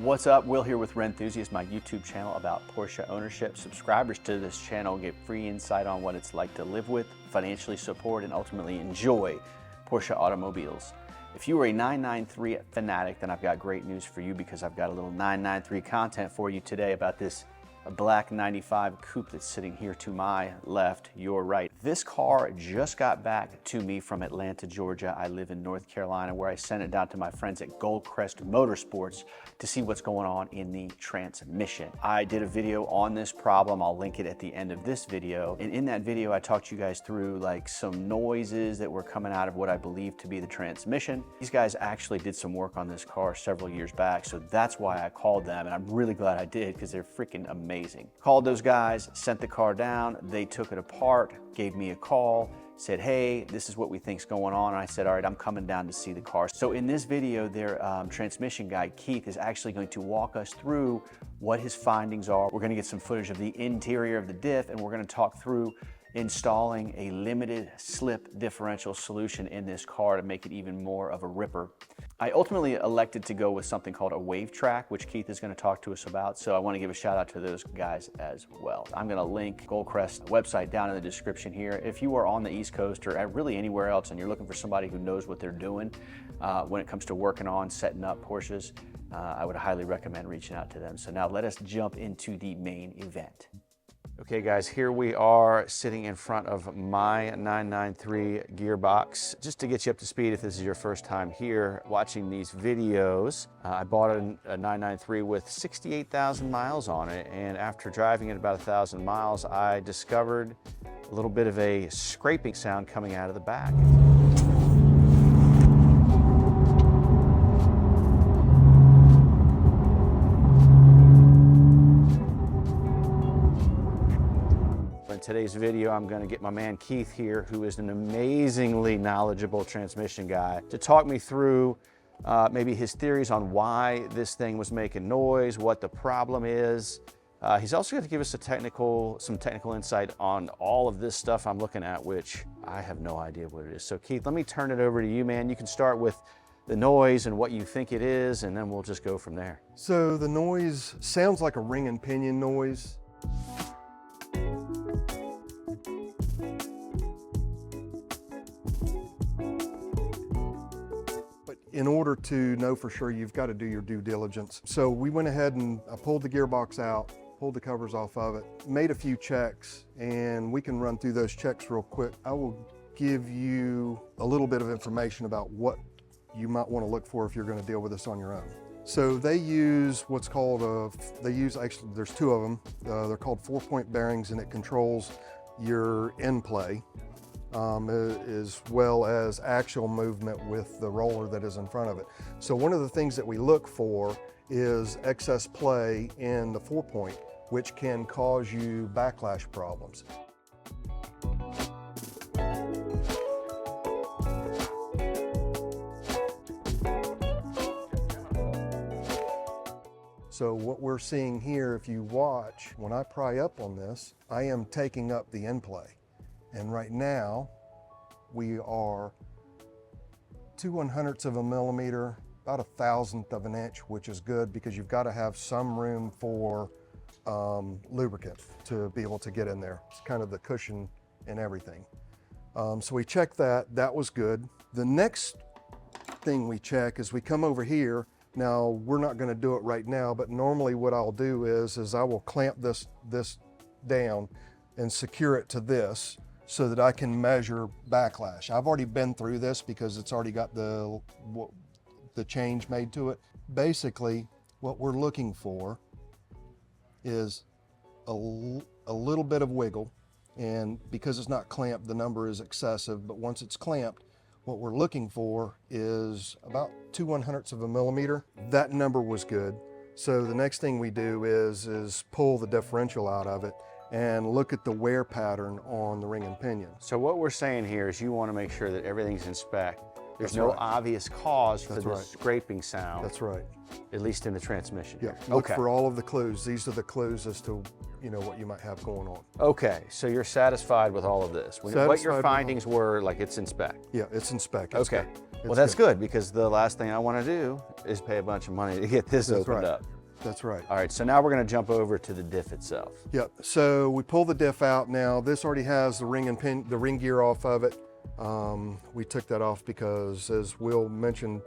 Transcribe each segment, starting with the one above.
What's up? Will here with Rennthusiast, my YouTube channel about Porsche ownership. Subscribers to this channel get free insight on what it's like to live with, financially support, and ultimately enjoy Porsche automobiles. If you are a 993 fanatic, then I've got great news for you because I've got a little 993 content for you today about this black 95 coupe that's sitting here to my left, your right. This car just got back to me from Atlanta, Georgia. I live in North Carolina, where I sent it down to my friends at Goldcrest Motorsports to see what's going on in the transmission. I did a video on this problem. I'll link it at the end of this video. And in that video, I talked you guys through like some noises that were coming out of what I believe to be the transmission. These guys actually did some work on this car several years back, so that's why I called them, and I'm really glad I did because they're freaking amazing. Called those guys, sent the car down, they took it apart, gave me a call, said, hey, this is what we think's going on. And I said, all right, I'm coming down to see the car. So in this video, their transmission guy, Keith, is actually going to walk us through what his findings are. We're gonna get some footage of the interior of the diff, and we're gonna talk through installing a limited slip differential solution in this car to make it even more of a ripper. I ultimately elected to go with something called a wave track, which Keith is going to talk to us about. So I want to give a shout out to those guys as well. I'm going to link Goldcrest website down in the description here. If you are on the East Coast or really anywhere else and you're looking for somebody who knows what they're doing when it comes to working on setting up Porsches, I would highly recommend reaching out to them. So now let us jump into the main event. Okay guys, here we are sitting in front of my 993 gearbox. Just to get you up to speed, if this is your first time here watching these videos, I bought a 993 with 68,000 miles on it, and after driving it about 1,000 miles, I discovered a little bit of a scraping sound coming out of the back. In today's video, I'm going to get my man Keith here, who is an amazingly knowledgeable transmission guy, to talk me through maybe his theories on why this thing was making noise, what the problem is. He's also going to give us some technical insight on all of this stuff I'm looking at, which I have no idea what it is. So Keith, let me turn it over to you, man. You can start with the noise and what you think it is, and then we'll just go from there. So the noise sounds like a ring and pinion noise. In order to know for sure, you've got to do your due diligence. So we went ahead and I pulled the gearbox out, pulled the covers off of it, made a few checks, and we can run through those checks real quick. I will give you a little bit of information about what you might want to look for if you're going to deal with this on your own. So they use what's called actually there's two of them. They're called 4-point bearings, and it controls your end play, as well as actual movement with the roller that is in front of it. So one of the things that we look for is excess play in the 4-point, which can cause you backlash problems. So what we're seeing here, if you watch, when I pry up on this, I am taking up the end play. And right now, we are 2/100ths of a millimeter, about 1,000th of an inch, which is good because you've got to have some room for lubricant to be able to get in there. It's kind of the cushion and everything. So we checked that, that was good. The next thing we check is we come over here. Now, we're not going to do it right now, but normally what I'll do is I will clamp this down and secure it to this, so that I can measure backlash. I've already been through this because it's already got the change made to it. Basically, what we're looking for is a little bit of wiggle, and because it's not clamped, the number is excessive, but once it's clamped, what we're looking for is about 2/100ths of a millimeter. That number was good. So the next thing we do is pull the differential out of it and look at the wear pattern on the ring and pinion. So what we're saying here is you want to make sure that everything's in spec There's That's no right. obvious cause for That's this right. scraping sound, That's right. at least in the transmission. Yeah. here. Look Okay. for all of the clues. These are the clues as to, you know, what you might have going on. Okay, so you're satisfied with all of this. What Satisfied your with findings were, like it's in spec. Yeah, it's in spec. It's Okay. good. Well, It's that's good because the last thing I want to do is pay a bunch of money to get this That's opened right. up. That's right. All right, so now we're going to jump over to the diff itself. Yep. So we pull the diff out now. This already has the ring and pin, the ring gear off of it. We took that off because, as Will mentioned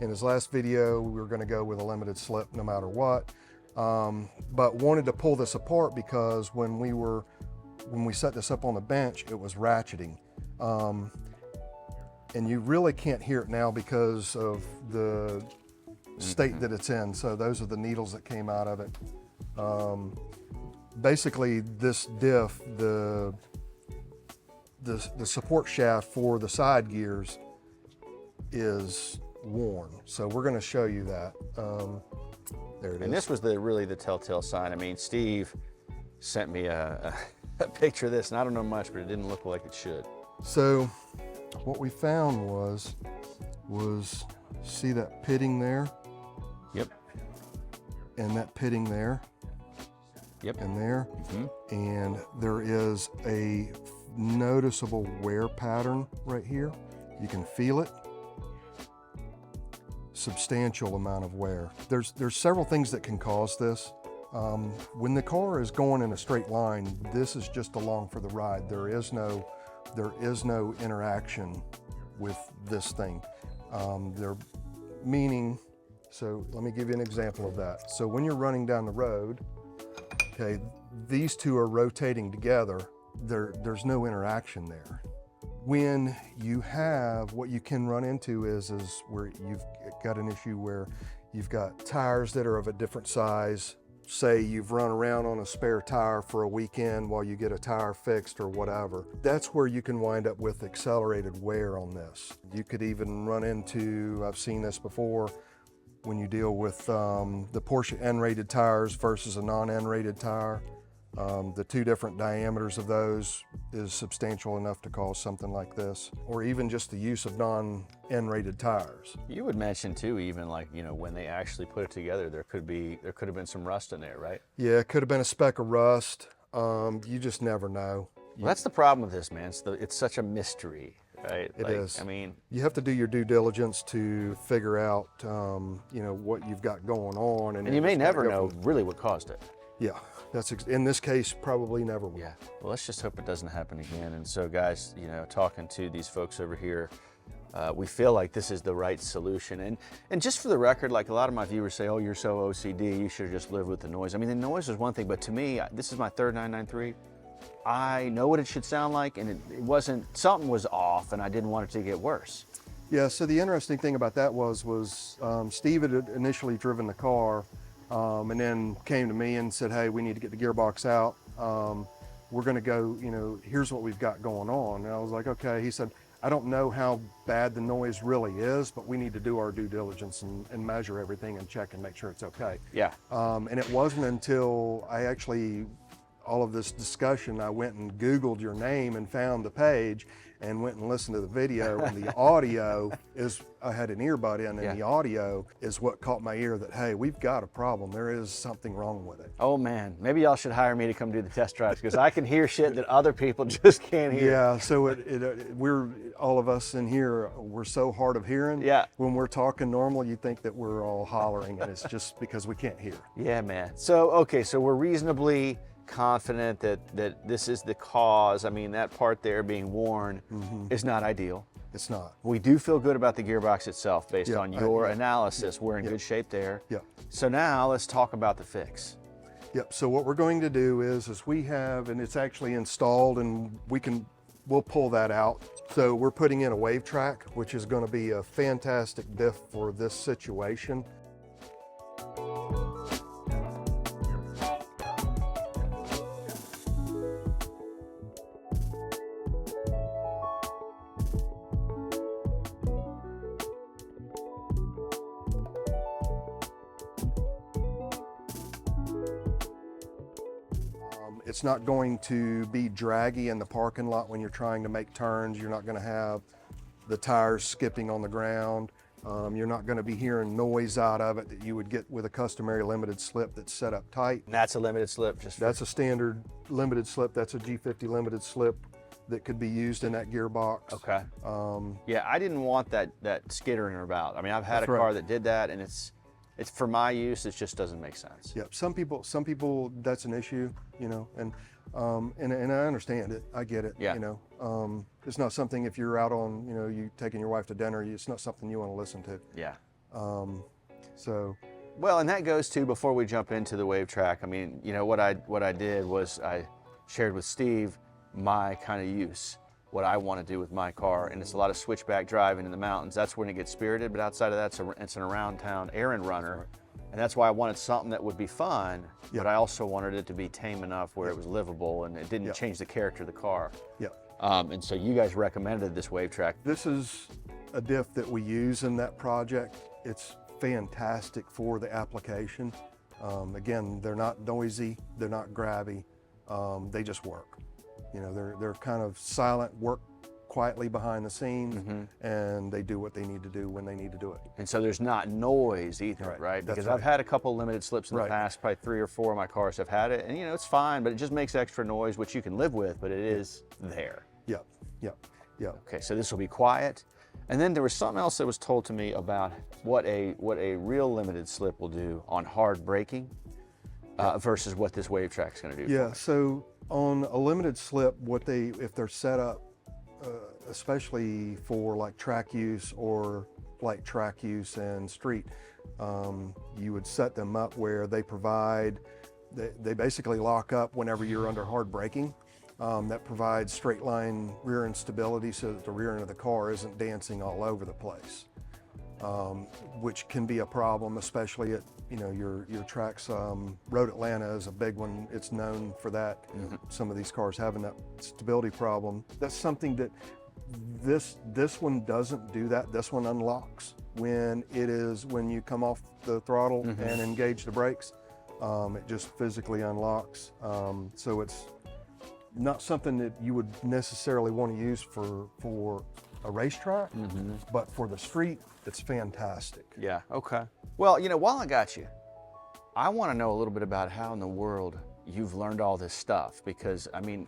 in his last video, we were going to go with a limited slip no matter what. But wanted to pull this apart because when we set this up on the bench, it was ratcheting. And you really can't hear it now because of the state that it's in. So those are the needles that came out of it. Basically, this diff, the support shaft for the side gears is worn. So we're going to show you that. There it is. And this was really the telltale sign. I mean, Steve sent me a picture of this, and I don't know much, but it didn't look like it should. So what we found was see that pitting there? Yep. And that pitting there? Yep. And there? And there is a noticeable wear pattern right here. You can feel it. Substantial amount of wear. There's several things that can cause this. When the car is going in a straight line, this is just along for the ride. There is no interaction with this thing. So let me give you an example of that. So when you're running down the road, okay, these two are rotating together. There's no interaction there. When you have, what you can run into is where you've got an issue where you've got tires that are of a different size. Say you've run around on a spare tire for a weekend while you get a tire fixed or whatever. That's where you can wind up with accelerated wear on this. You could even run into, I've seen this before, when you deal with the Porsche N-rated tires versus a non-N-rated tire. The two different diameters of those is substantial enough to cause something like this, or even just the use of non-N-rated tires. You would mention too, even like, you know, when they actually put it together, there could have been some rust in there, right? Yeah, it could have been a speck of rust. You just never know. Well, that's the problem with this, man. It's such a mystery, right? It is. I mean, you have to do your due diligence to figure out, you know, what you've got going on, and you may never know really what caused it. Yeah, in this case, probably never will. Yeah. Well, let's just hope it doesn't happen again. And so, guys, you know, talking to these folks over here, we feel like this is the right solution. And just for the record, like a lot of my viewers say, oh, you're so OCD, you should have just lived with the noise. I mean, the noise is one thing, but to me, this is my third 993. I know what it should sound like, and it wasn't, something was off, and I didn't want it to get worse. Yeah, so the interesting thing about that was Steve had initially driven the car, and then came to me and said, hey, we need to get the gearbox out. We're gonna go, you know, here's what we've got going on. And I was like, okay. He said, I don't know how bad the noise really is, but we need to do our due diligence and measure everything and check and make sure it's okay. Yeah. And it wasn't until all of this discussion, I went and Googled your name and found the page and went and listened to the video, and the audio I had an earbud in, and Yeah. the audio is what caught my ear that, hey, we've got a problem. There is something wrong with it. Oh man, maybe y'all should hire me to come do the test drives, because I can hear shit that other people just can't hear. Yeah, so we're, all of us in here, we're so hard of hearing. Yeah. When we're talking normal, you think that we're all hollering, and it's just because we can't hear. Yeah, man. So, okay, so we're reasonably confident that this is the cause. I mean, that part there being worn is not ideal. It's not. We do feel good about the gearbox itself based Yeah, on your yeah. analysis. We're in good shape there. Yeah. So now let's talk about the fix. Yep, so what we're going to do is we have, and it's actually installed, and we'll pull that out. So we're putting in a wave track, which is going to be a fantastic diff for this situation. It's not going to be draggy in the parking lot when you're trying to make turns. You're not going to have the tires skipping on the ground. You're not going to be hearing noise out of it that you would get with a customary limited slip that's set up tight. And that's a limited slip. That's a standard limited slip. That's a G50 limited slip that could be used in that gearbox. Okay. Yeah, I didn't want that skittering about. I mean, I've had a car that did that, and it's for my use. It just doesn't make sense. Yeah. Some people that's an issue, you know, and I understand it. I get it. Yeah. You know, it's not something, if you're out on, you know, you taking your wife to dinner, it's not something you want to listen to. Yeah. So. Well, and that goes to, before we jump into the wave track, I mean, you know, what I did was I shared with Steve my kind of use, what I want to do with my car, and it's a lot of switchback driving in the mountains. That's when it gets spirited, but outside of that, it's an around town errand runner. And that's why I wanted something that would be fun, but I also wanted it to be tame enough where it was livable and it didn't change the character of the car. Yeah. And so you guys recommended this wave track. This is a diff that we use in that project. It's fantastic for the application. Again, they're not noisy, they're not grabby, they just work. You know, they're kind of silent, work quietly behind the scenes, and they do what they need to do when they need to do it. And so there's not noise either, right? Because I've had a couple limited slips in the past, probably 3 or 4 of my cars have had it, and you know, it's fine, but it just makes extra noise, which you can live with, but it is there. Yep, yep, yep. Okay, so this will be quiet. And then there was something else that was told to me about what a real limited slip will do on hard braking versus what this wave track is going to do. Yeah, so on a limited slip, if they're set up, especially for like track use or like track use and street, you would set them up where they basically lock up whenever you're under hard braking. That provides straight line rear end stability so that the rear end of the car isn't dancing all over the place, which can be a problem, especially at, you know, your tracks. Road Atlanta is a big one. It's known for that. Some of these cars having that stability problem. That's something that this one doesn't do that. This one unlocks when you come off the throttle and engage the brakes. It just physically unlocks. So it's not something that you would necessarily want to use for a racetrack, but for the street, it's fantastic. Yeah, okay. Well, you know, while I got you, I want to know a little bit about how in the world you've learned all this stuff, because I mean,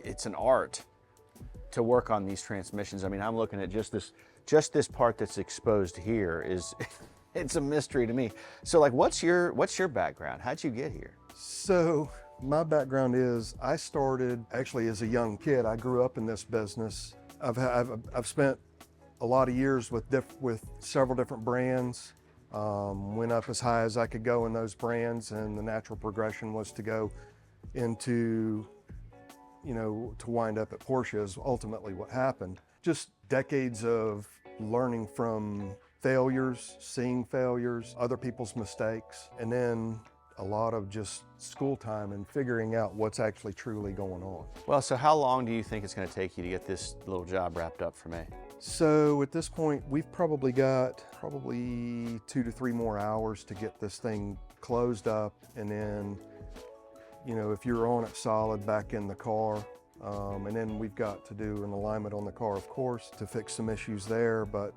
it's an art to work on these transmissions. I mean, I'm looking at just this part that's exposed here is, it's a mystery to me. So like, what's your background? How'd you get here? So my background is, I started actually as a young kid. I grew up in this business. I've spent a lot of years with several different brands. Went up as high as I could go in those brands, and the natural progression was to go into, you know, to wind up at Porsche is ultimately what happened. Just decades of learning from failures, seeing failures, other people's mistakes, and then a lot of just school time and figuring out what's actually truly going on. Well, so how long do you think it's going to take you to get this little job wrapped up for me? So at this point, we've probably got 2 to 3 more hours to get this thing closed up, and then, you know, if you're on it solid, back in the car. And then we've got to do an alignment on the car, of course, to fix some issues there. But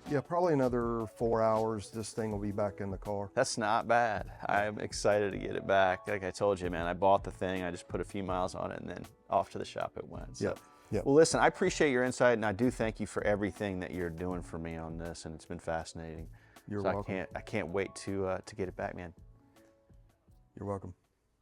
yeah, probably another 4 hours, this thing will be back in the car. That's not bad. I'm excited to get it back. Like I told you, man, I bought the thing, I just put a few miles on it, and then off to the shop it went. So. Yep. Well, listen, I appreciate your insight, and I do thank you for everything that you're doing for me on this, and it's been fascinating. You're welcome. I can't wait to get it back, man. You're welcome.